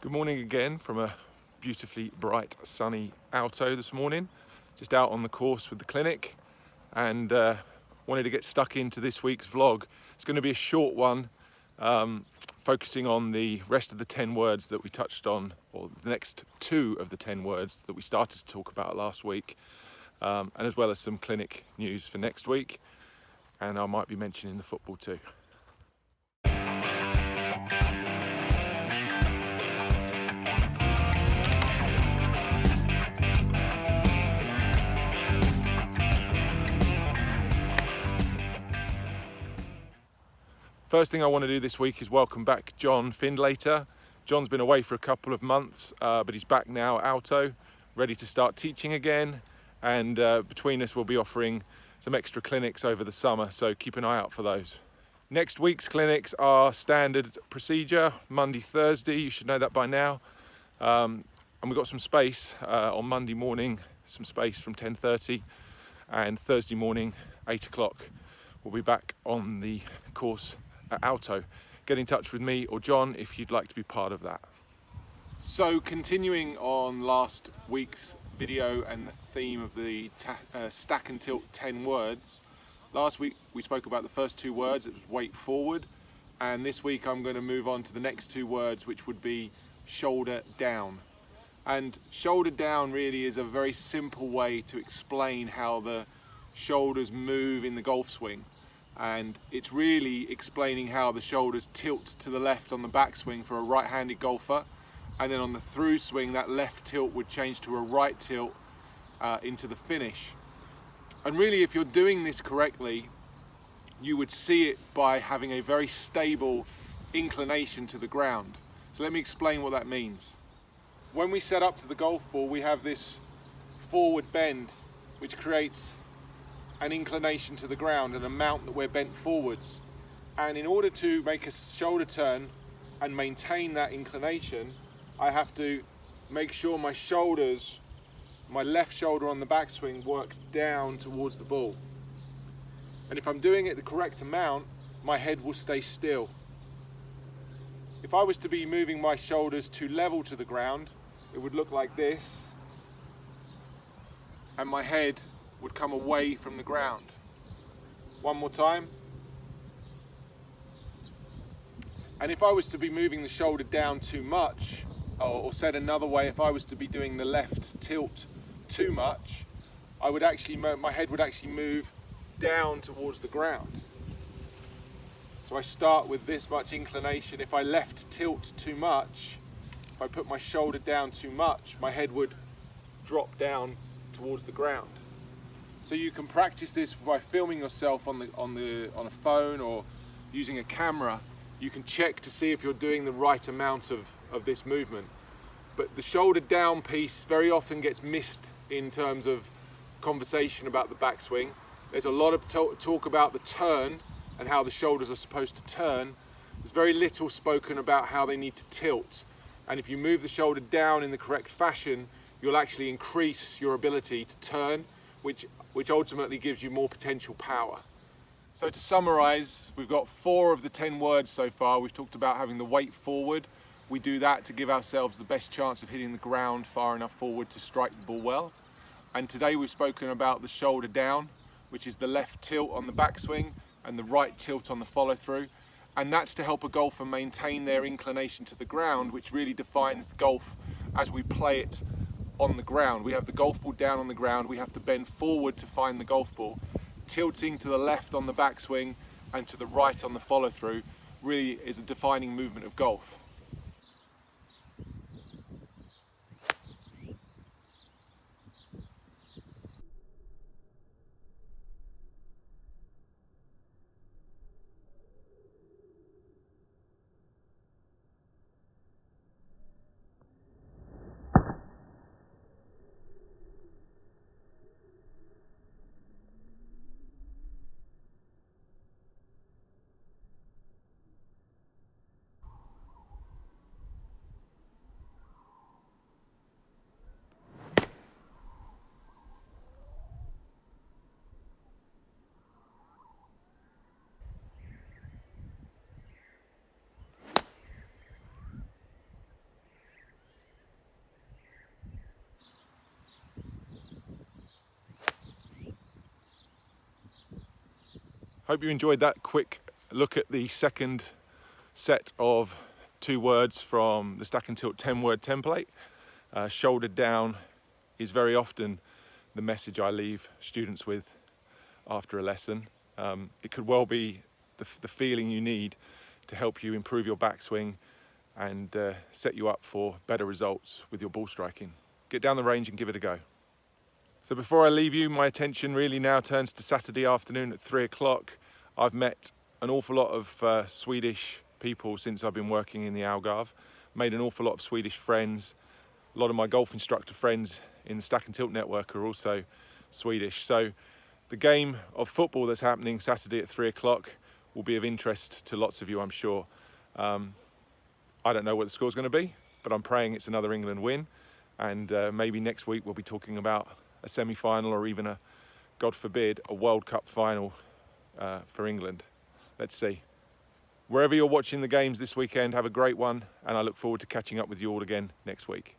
Good morning again from a beautifully bright sunny Alto this morning. Just out on the course with the clinic and wanted to get stuck into this week's vlog. It's going to be a short one, focusing on the rest of the 10 words that we touched on, or the next 2 of the 10 words that we started to talk about last week, and as well as some clinic news for next week, and I might be mentioning the football too. First thing I want to do this week is welcome back John Findlater. John's been away for a couple of months, but he's back now, Alto, ready to start teaching again. And between us, we'll be offering some extra clinics over the summer, so keep an eye out for those. Next week's clinics are standard procedure, Monday, Thursday, you should know that by now. And we've got some space on Monday morning, some space from 10:30, and Thursday morning, 8 o'clock. We'll be back on the course at Alto. Get in touch with me or John if you'd like to be part of that. So continuing on last week's video and the theme of the stack and tilt 10 words, last week we spoke about the first 2 words. It was weight forward, and this week I'm going to move on to the next 2 words, which would be shoulder down. And shoulder down really is a very simple way to explain how the shoulders move in the golf swing. And it's really explaining how the shoulders tilt to the left on the backswing for a right-handed golfer, and then on the through swing that left tilt would change to a right tilt into the finish. And really, if you're doing this correctly, you would see it by having a very stable inclination to the ground. So let me explain what that means. When we set up to the golf ball, we have this forward bend which creates an inclination to the ground, an amount that we're bent forwards. And in order to make a shoulder turn and maintain that inclination, I have to make sure my shoulders, my left shoulder on the backswing works down towards the ball. And if I'm doing it the correct amount, my head will stay still. If I was to be moving my shoulders to level to the ground, it would look like this, and my head would come away from the ground. One more time. And if I was to be moving the shoulder down too much, or said another way, if I was to be doing the left tilt too much, my head would actually move down towards the ground. So I start with this much inclination. If I left tilt too much, if I put my shoulder down too much, my head would drop down towards the ground. So you can practice this by filming yourself on a phone or using a camera. You can check to see if you're doing the right amount of this movement. But the shoulder down piece very often gets missed in terms of conversation about the backswing. There's a lot of talk about the turn and how the shoulders are supposed to turn. There's very little spoken about how they need to tilt. And if you move the shoulder down in the correct fashion, you'll actually increase your ability to turn, which ultimately gives you more potential power. So to summarize, we've got 4 of the 10 words so far. We've talked about having the weight forward. We do that to give ourselves the best chance of hitting the ground far enough forward to strike the ball well. And today we've spoken about the shoulder down, which is the left tilt on the backswing and the right tilt on the follow through. And that's to help a golfer maintain their inclination to the ground, which really defines the golf as we play it on the ground. We have the golf ball down on the ground, we have to bend forward to find the golf ball. Tilting to the left on the backswing and to the right on the follow through really is a defining movement of golf. Hope you enjoyed that quick look at the second set of 2 words from the Stack and Tilt 10-word template. Shouldered down is very often the message I leave students with after a lesson. It could well be the feeling you need to help you improve your backswing and set you up for better results with your ball striking. Get down the range and give it a go. So before I leave you, my attention really now turns to Saturday afternoon at 3 o'clock. I've met an awful lot of Swedish people since I've been working in the Algarve. Made an awful lot of Swedish friends. A lot of my golf instructor friends in the Stack and Tilt network are also Swedish. So the game of football that's happening Saturday at 3 o'clock will be of interest to lots of you, I'm sure. I don't know what the score's going to be, but I'm praying it's another England win. And maybe next week we'll be talking about a semi-final or even God forbid, a World Cup final for England. Let's see. Wherever you're watching the games this weekend, have a great one, and I look forward to catching up with you all again next week.